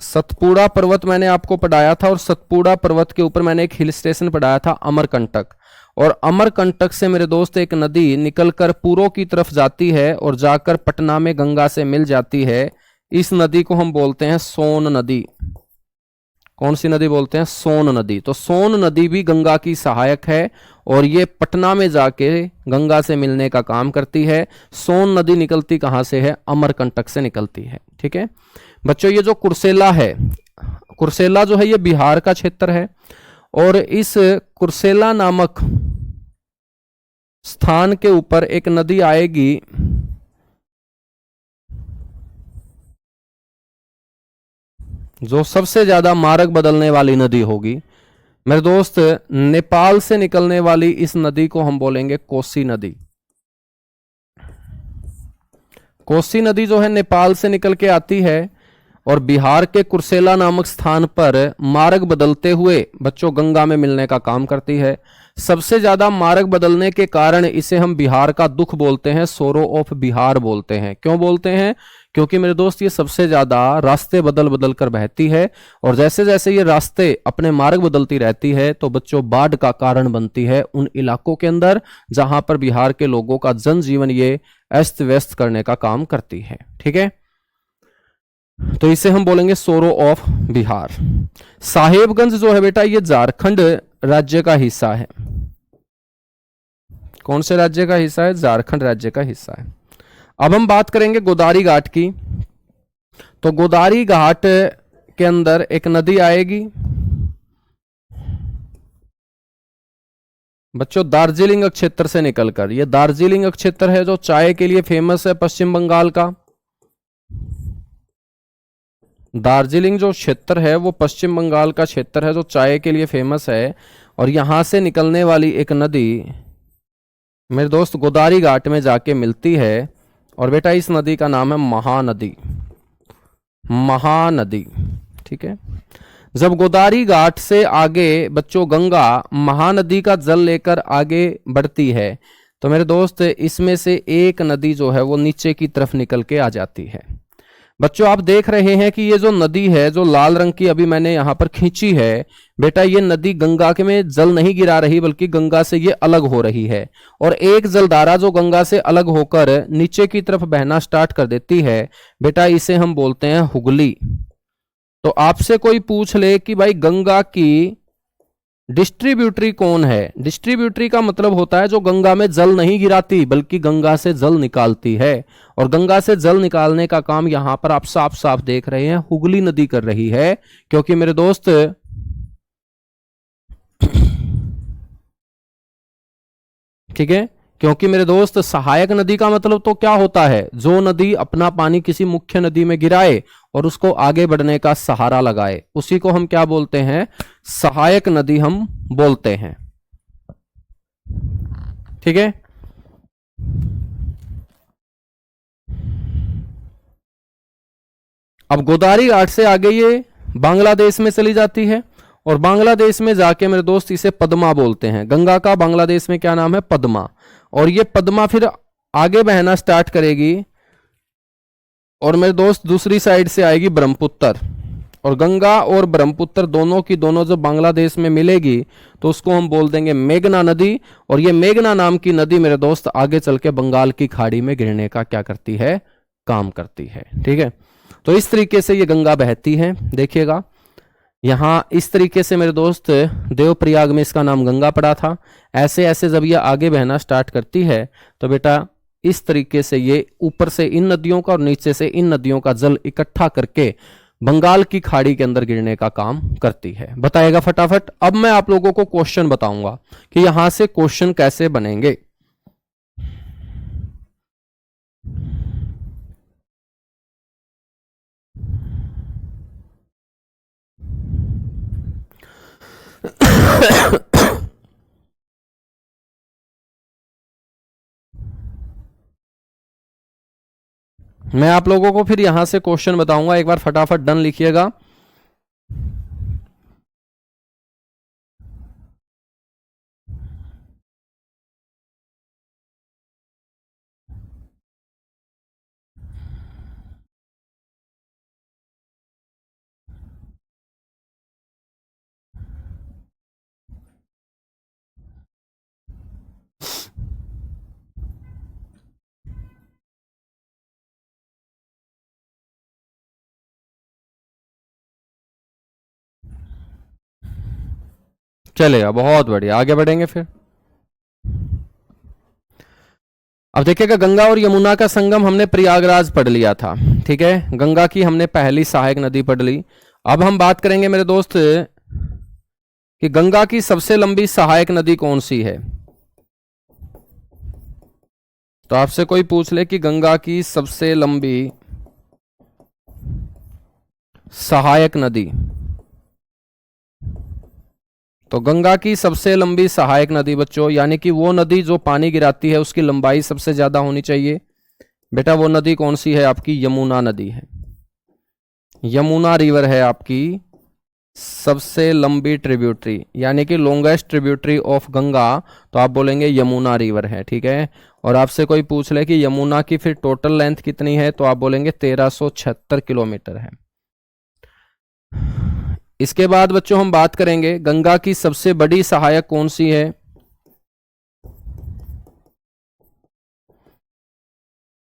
सतपुड़ा पर्वत मैंने आपको पढ़ाया था, और सतपुड़ा पर्वत के ऊपर मैंने एक हिल स्टेशन पढ़ाया था अमरकंटक। और अमरकंटक से मेरे दोस्त एक नदी निकलकर पूर्व की तरफ जाती है और जाकर पटना में गंगा से मिल जाती है। इस नदी को हम बोलते हैं सोन नदी। कौन सी नदी बोलते हैं? सोन नदी। तो सोन नदी भी गंगा की सहायक है और ये पटना में जाके गंगा से मिलने का काम करती है। सोन नदी निकलती कहां से है? अमरकंटक से निकलती है, ठीक है बच्चों। ये जो कुर्सेला है, कुर्सेला जो है ये बिहार का क्षेत्र है। और इस कुर्सेला नामक स्थान के ऊपर एक नदी आएगी, जो सबसे ज्यादा मार्ग बदलने वाली नदी होगी मेरे दोस्त। नेपाल से निकलने वाली इस नदी को हम बोलेंगे कोसी नदी। कोसी नदी जो है नेपाल से निकल के आती है और बिहार के कुर्सेला नामक स्थान पर मार्ग बदलते हुए बच्चों गंगा में मिलने का काम करती है। सबसे ज्यादा मार्ग बदलने के कारण इसे हम बिहार का दुख बोलते हैं, सोरो ऑफ बिहार बोलते हैं। क्यों बोलते हैं? क्योंकि मेरे दोस्त ये सबसे ज्यादा रास्ते बदल बदल कर बहती है और जैसे जैसे ये रास्ते अपने मार्ग बदलती रहती है तो बच्चों बाढ़ का कारण बनती है उन इलाकों के अंदर जहां पर बिहार के लोगों का जनजीवन ये अस्त व्यस्त करने का काम करती है, ठीक है। तो इसे हम बोलेंगे सोरो ऑफ बिहार। साहेबगंज जो है बेटा ये झारखंड राज्य का हिस्सा है। कौन से राज्य का हिस्सा है? झारखंड राज्य का हिस्सा है। अब हम बात करेंगे गोदारी घाट की। तो गोदारी घाट के अंदर एक नदी आएगी बच्चों दार्जिलिंग क्षेत्र से निकलकर। यह दार्जिलिंग क्षेत्र है जो चाय के लिए फेमस है पश्चिम बंगाल का। दार्जिलिंग जो क्षेत्र है वो पश्चिम बंगाल का क्षेत्र है जो चाय के लिए फेमस है। और यहां से निकलने वाली एक नदी मेरे दोस्त गोदारी घाट में जाके मिलती है और बेटा इस नदी का नाम है महानदी। महानदी, ठीक है। जब गोदारी घाट से आगे बच्चों गंगा महानदी का जल लेकर आगे बढ़ती है तो मेरे दोस्त इसमें से एक नदी जो है वो नीचे की तरफ निकल के आ जाती है। बच्चों आप देख रहे हैं कि ये जो नदी है जो लाल रंग की अभी मैंने यहां पर खींची है बेटा, ये नदी गंगा के में जल नहीं गिरा रही बल्कि गंगा से ये अलग हो रही है। और एक जलधारा जो गंगा से अलग होकर नीचे की तरफ बहना स्टार्ट कर देती है बेटा, इसे हम बोलते हैं हुगली। तो आपसे कोई पूछ ले कि भाई गंगा की डिस्ट्रीब्यूटरी कौन है। डिस्ट्रीब्यूटरी का मतलब होता है जो गंगा में जल नहीं गिराती बल्कि गंगा से जल निकालती है। और गंगा से जल निकालने का काम यहां पर आप साफ साफ देख रहे हैं हुगली नदी कर रही है। क्योंकि मेरे दोस्त ठीक है, क्योंकि मेरे दोस्त सहायक नदी का मतलब तो क्या होता है, जो नदी अपना पानी किसी मुख्य नदी में गिराए और उसको आगे बढ़ने का सहारा लगाए, उसी को हम क्या बोलते हैं, सहायक नदी हम बोलते हैं। ठीक है, अब गोदावरी घाट से आगे ये बांग्लादेश में चली जाती है और बांग्लादेश में जाके मेरे दोस्त इसे पद्मा बोलते हैं। गंगा का बांग्लादेश में क्या नाम है, पद्मा। और ये पद्मा फिर आगे बहना स्टार्ट करेगी और मेरे दोस्त दूसरी साइड से आएगी ब्रह्मपुत्र। और गंगा और ब्रह्मपुत्र दोनों की दोनों जब बांग्लादेश में मिलेगी तो उसको हम बोल देंगे मेघना नदी। और ये मेघना नाम की नदी मेरे दोस्त आगे चल के बंगाल की खाड़ी में गिरने का क्या करती है, काम करती है। ठीक है, तो इस तरीके से ये गंगा बहती है। देखिएगा यहां इस तरीके से मेरे दोस्त देवप्रयाग में इसका नाम गंगा पड़ा था। ऐसे ऐसे जब ये आगे बहना स्टार्ट करती है तो बेटा इस तरीके से ये ऊपर से इन नदियों का और नीचे से इन नदियों का जल इकट्ठा करके बंगाल की खाड़ी के अंदर गिरने का काम करती है। बताएगा फटाफट। अब मैं आप लोगों को क्वेश्चन बताऊंगा कि यहां से क्वेश्चन कैसे बनेंगे। मैं आप लोगों को फिर यहां से क्वेश्चन बताऊंगा, एक बार फटाफट डन लिखिएगा। चलेगा, बहुत बढ़िया, आगे बढ़ेंगे फिर। अब देखिएगा गंगा और यमुना का संगम हमने प्रयागराज पढ़ लिया था। ठीक है, गंगा की हमने पहली सहायक नदी पढ़ ली। अब हम बात करेंगे मेरे दोस्त कि गंगा की सबसे लंबी सहायक नदी कौन सी है। तो आपसे कोई पूछ ले कि गंगा की सबसे लंबी सहायक नदी, तो गंगा की सबसे लंबी सहायक नदी बच्चों, यानी कि वो नदी जो पानी गिराती है उसकी लंबाई सबसे ज्यादा होनी चाहिए। बेटा वो नदी कौन सी है, आपकी यमुना नदी है। यमुना रिवर है आपकी सबसे लंबी ट्रिब्यूटरी, यानी कि लॉन्गेस्ट ट्रिब्यूटरी ऑफ गंगा, तो आप बोलेंगे यमुना रिवर है। ठीक है, और आपसे कोई पूछ ले कि यमुना की फिर टोटल लेंथ कितनी है, तो आप बोलेंगे 1376 किलोमीटर है। इसके बाद बच्चों हम बात करेंगे गंगा की सबसे बड़ी सहायक कौन सी है।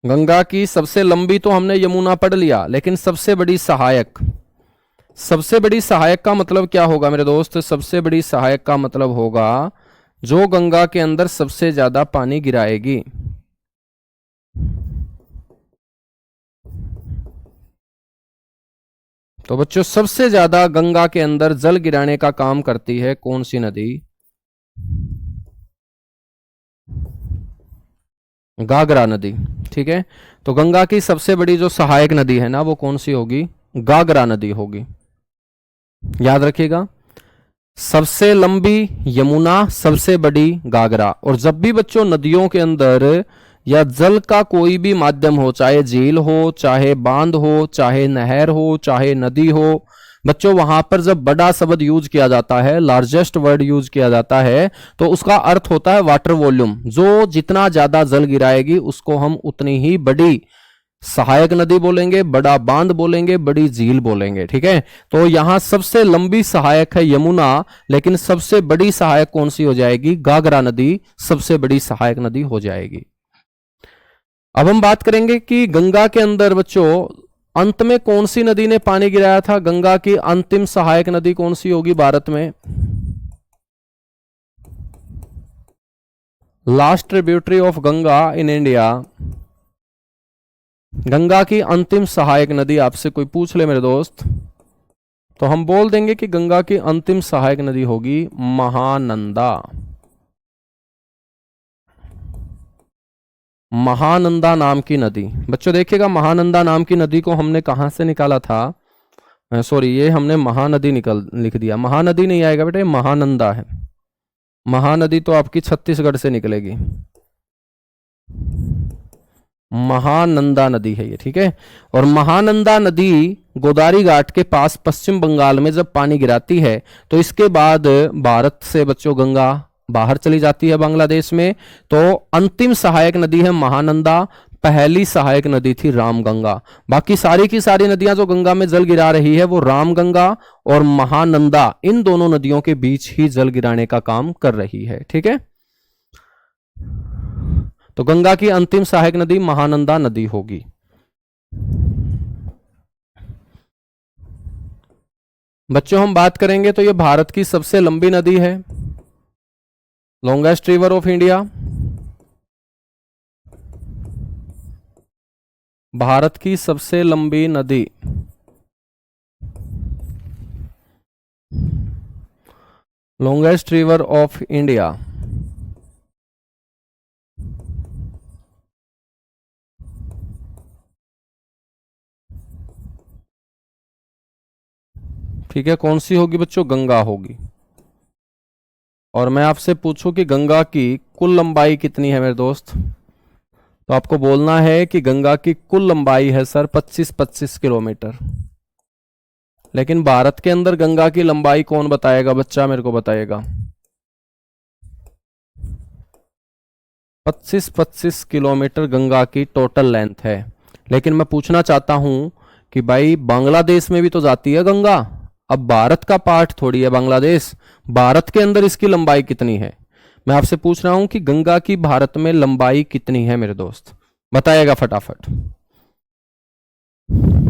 गंगा की सबसे लंबी तो हमने यमुना पढ़ लिया, लेकिन सबसे बड़ी सहायक, सबसे बड़ी सहायक का मतलब क्या होगा मेरे दोस्त, सबसे बड़ी सहायक का मतलब होगा जो गंगा के अंदर सबसे ज्यादा पानी गिराएगी। तो बच्चों सबसे ज्यादा गंगा के अंदर जल गिराने का काम करती है कौन सी नदी, गागरा नदी। ठीक है, तो गंगा की सबसे बड़ी जो सहायक नदी है ना वो कौन सी होगी, गागरा नदी होगी। याद रखिएगा, सबसे लंबी यमुना, सबसे बड़ी गागरा। और जब भी बच्चों नदियों के अंदर या जल का कोई भी माध्यम हो, चाहे झील हो, चाहे बांध हो, चाहे नहर हो, चाहे नदी हो, बच्चों वहां पर जब बड़ा शब्द यूज किया जाता है, लार्जेस्ट वर्ड यूज किया जाता है, तो उसका अर्थ होता है वाटर वॉल्यूम। जो जितना ज्यादा जल गिराएगी उसको हम उतनी ही बड़ी सहायक नदी बोलेंगे, बड़ा बांध बोलेंगे, बड़ी झील बोलेंगे। ठीक है, तो यहां सबसे लंबी सहायक है यमुना, लेकिन सबसे बड़ी सहायक कौन सी हो जाएगी, गागरा नदी सबसे बड़ी सहायक नदी हो जाएगी। अब हम बात करेंगे कि गंगा के अंदर बच्चों अंत में कौन सी नदी ने पानी गिराया था? गंगा की अंतिम सहायक नदी कौन सी होगी भारत में? Last tributary of Ganga in India. Ganga की अंतिम सहायक नदी आपसे कोई पूछ ले मेरे दोस्त, तो हम बोल देंगे कि गंगा की अंतिम सहायक नदी होगी महानंदा। महानंदा नाम की नदी। बच्चों देखिएगा, महानंदा नाम की नदी को हमने कहां से निकाला था? सॉरी, ये हमने महानदी निकल लिख दिया, महानदी नहीं आएगा बेटे, महानंदा है। महानदी तो आपकी छत्तीसगढ़ से निकलेगी, महानंदा नदी है ये, ठीक है। और महानंदा नदी गोदावरी घाट के पास पश्चिम बंगाल में जब पानी गिराती है तो इसके बाद भारत से बच्चों गंगा बाहर चली जाती है बांग्लादेश में। तो अंतिम सहायक नदी है महानंदा, पहली सहायक नदी थी रामगंगा। बाकी सारी की सारी नदियां जो गंगा में जल गिरा रही है वो रामगंगा और महानंदा, इन दोनों नदियों के बीच ही जल गिराने का काम कर रही है, ठीक है। तो गंगा की अंतिम सहायक नदी महानंदा नदी होगी। बच्चों हम बात करेंगे तो ये भारत की सबसे लंबी नदी है, longest river of India. Bharat की सबसे लंबी नदी, लॉन्गेस्ट रिवर ऑफ इंडिया। ठीक है, कौन सी होगी बच्चों? गंगा होगी। और मैं आपसे पूछूं कि गंगा की कुल लंबाई कितनी है मेरे दोस्त, तो आपको बोलना है कि गंगा की कुल लंबाई है सर 25-25 किलोमीटर। लेकिन भारत के अंदर गंगा की लंबाई कौन बताएगा बच्चा, मेरे को बताइएगा। 25-25 किलोमीटर गंगा की टोटल लेंथ है। लेकिन मैं पूछना चाहता हूं कि भाई बांग्लादेश में भी तो जाती है गंगा, अब भारत का पार्ट थोड़ी है बांग्लादेश, भारत के अंदर इसकी लंबाई कितनी है? मैं आपसे पूछ रहा हूं कि गंगा की भारत में लंबाई कितनी है मेरे दोस्त, बताइएगा फटाफट।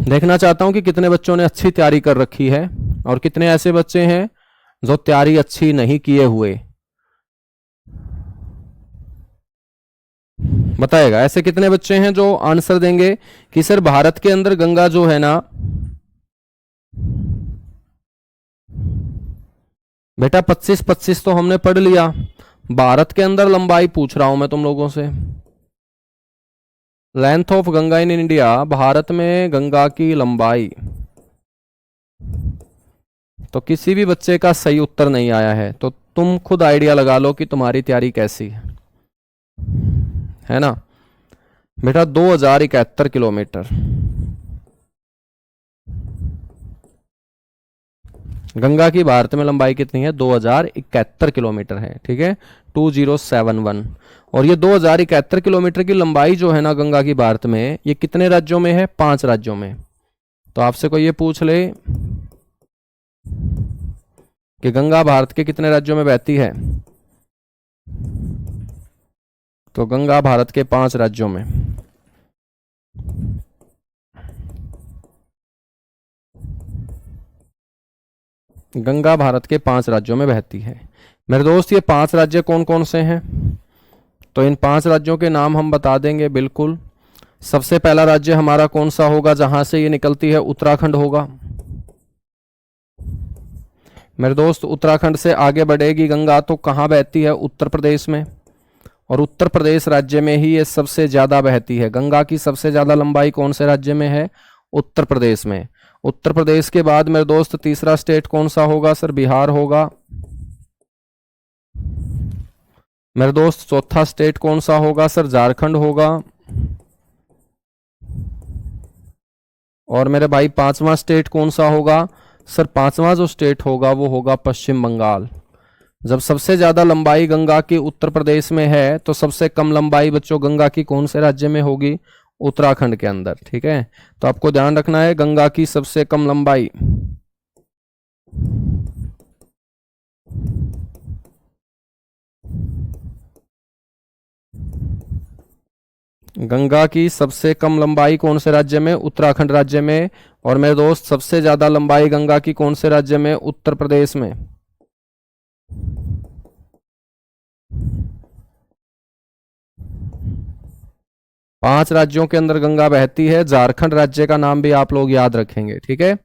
देखना चाहता हूं कि कितने बच्चों ने अच्छी तैयारी कर रखी है और कितने ऐसे बच्चे हैं जो तैयारी अच्छी नहीं किए हुए। बताएगा, ऐसे कितने बच्चे हैं जो आंसर देंगे कि सर भारत के अंदर गंगा जो है ना, बेटा 25-25 तो हमने पढ़ लिया, भारत के अंदर लंबाई पूछ रहा हूं मैं तुम लोगों से। Length of Ganga in India, Bharat में गंगा की लंबाई, तो किसी भी बच्चे का सही उत्तर नहीं आया है, तो तुम खुद आइडिया लगा लो कि तुम्हारी तैयारी कैसी है ना बेटा। 2071 किलोमीटर गंगा की भारत में लंबाई कितनी है? 2071 किलोमीटर है, ठीक है, 2071। और ये 2071 किलोमीटर की लंबाई जो है ना गंगा की भारत में, ये कितने राज्यों में है? 5 राज्यों में। तो आपसे कोई ये पूछ ले कि गंगा भारत के कितने राज्यों में बहती है, तो गंगा भारत के 5 राज्यों में। गंगा भारत के 5 राज्यों में बहती है मेरे दोस्त। ये 5 राज्य कौन कौन से हैं? तो इन 5 राज्यों के नाम हम बता देंगे बिल्कुल। सबसे पहला राज्य हमारा कौन सा होगा जहां से ये निकलती है? उत्तराखंड होगा मेरे दोस्त। उत्तराखंड से आगे बढ़ेगी गंगा तो कहाँ बहती है? उत्तर प्रदेश में। और उत्तर प्रदेश राज्य में ही ये सबसे ज्यादा बहती है। गंगा की सबसे ज्यादा लंबाई कौन से राज्य में है? उत्तर प्रदेश में। उत्तर प्रदेश के बाद मेरे दोस्त तीसरा स्टेट कौन सा होगा? सर बिहार होगा मेरे दोस्त। चौथा स्टेट कौन सा होगा? सर झारखंड होगा। और मेरे भाई पांचवा स्टेट कौन सा होगा? सर पांचवा जो स्टेट होगा वो होगा पश्चिम बंगाल। जब सबसे ज्यादा लंबाई गंगा की उत्तर प्रदेश में है तो सबसे कम लंबाई बच्चों गंगा की कौन से राज्य में होगी? उत्तराखंड के अंदर, ठीक है। तो आपको ध्यान रखना है गंगा की सबसे कम लंबाई गंगा की सबसे कम लंबाई कौन से राज्य में? उत्तराखंड राज्य में। और मेरे दोस्त सबसे ज्यादा लंबाई गंगा की कौन से राज्य में? उत्तर प्रदेश में। पांच राज्यों के अंदर गंगा बहती है। झारखंड राज्य का नाम भी आप लोग याद रखेंगे, ठीक है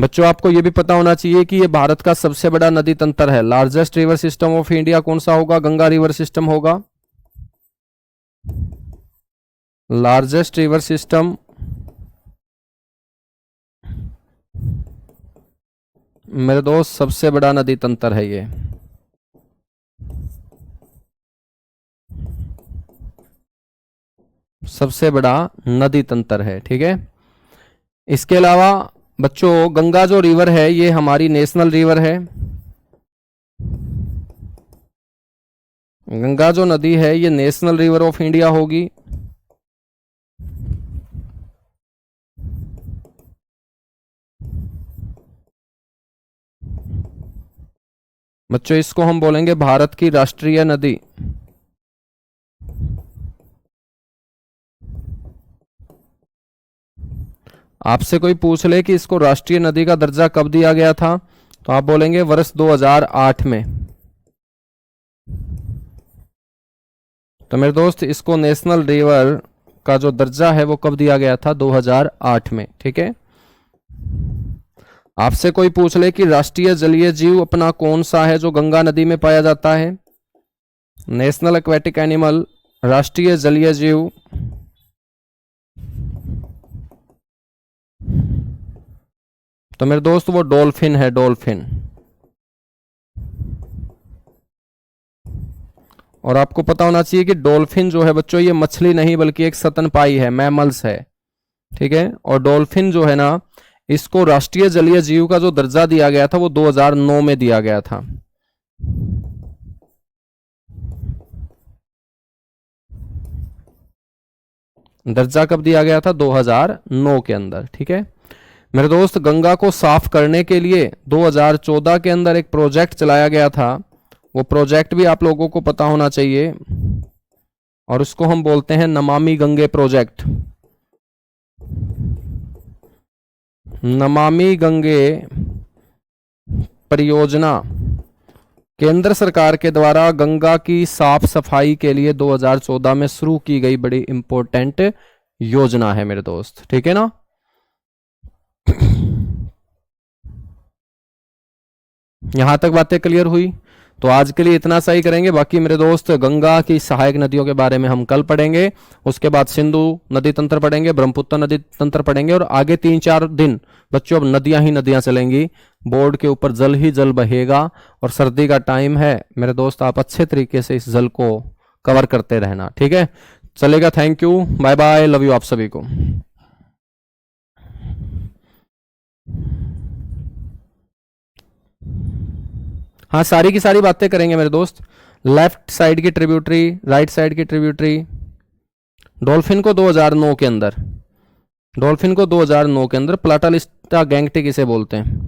बच्चों। आपको यह भी पता होना चाहिए कि यह भारत का सबसे बड़ा नदी तंत्र है। Largest river system of India कौन सा होगा? गंगा रिवर सिस्टम होगा। लार्जेस्ट रिवर सिस्टम मेरे दोस्त सबसे बड़ा नदी तंत्र है ये। सबसे बड़ा नदी तंत्र है, ठीक है। इसके अलावा बच्चों गंगा जो रिवर है ये हमारी नेशनल रिवर है। गंगा जो नदी है ये नेशनल रिवर ऑफ इंडिया होगी। बच्चों इसको हम बोलेंगे भारत की राष्ट्रीय नदी। आपसे कोई पूछ ले कि इसको राष्ट्रीय नदी का दर्जा कब दिया गया था, तो आप बोलेंगे वर्ष 2008 में। तो मेरे दोस्त इसको नेशनल रिवर का जो दर्जा है वो कब दिया गया था? 2008 में, ठीक है। आपसे कोई पूछ ले कि राष्ट्रीय जलीय जीव अपना कौन सा है जो गंगा नदी में पाया जाता है? नेशनल एक्वेटिक एनिमल, राष्ट्रीय जलीय जीव तो मेरे दोस्त वो डॉल्फिन है, डॉल्फिन। और आपको पता होना चाहिए कि डॉल्फिन जो है बच्चों ये मछली नहीं बल्कि एक स्तनपायी है, मैमल्स है, ठीक है। और डॉल्फिन जो है ना इसको राष्ट्रीय जलीय जीव का जो दर्जा दिया गया था वो 2009 में दिया गया था। दर्जा कब दिया गया था? 2009 के अंदर, ठीक है मेरे दोस्त। गंगा को साफ करने के लिए 2014 के अंदर एक प्रोजेक्ट चलाया गया था। वो प्रोजेक्ट भी आप लोगों को पता होना चाहिए और उसको हम बोलते हैं नमामि गंगे प्रोजेक्ट। नमामि गंगे परियोजना केंद्र सरकार के द्वारा गंगा की साफ सफाई के लिए 2014 में शुरू की गई बड़ी इंपॉर्टेंट योजना है मेरे दोस्त, ठीक है ना। यहां तक बातें क्लियर हुई? तो आज के लिए इतना सही करेंगे। बाकी मेरे दोस्त गंगा की सहायक नदियों के बारे में हम कल पढ़ेंगे। उसके बाद सिंधु नदी तंत्र पढ़ेंगे, ब्रह्मपुत्र नदी तंत्र पढ़ेंगे और आगे 3-4 दिन बच्चों अब नदियां ही नदियां चलेंगी। बोर्ड के ऊपर जल ही जल बहेगा और सर्दी का टाइम है मेरे दोस्त, आप अच्छे तरीके से इस जल को कवर करते रहना, ठीक है। चलेगा, thank you, bye bye, love you आप सभी को। हाँ सारी की सारी बातें करेंगे मेरे दोस्त। लेफ्ट साइड की ट्रिब्यूटरी, राइट साइड की ट्रिब्यूटरी। डॉल्फिन को 2009 के अंदर, डॉल्फिन को 2009 के अंदर प्लाटालिस्टा गैंगटिक इसे बोलते हैं।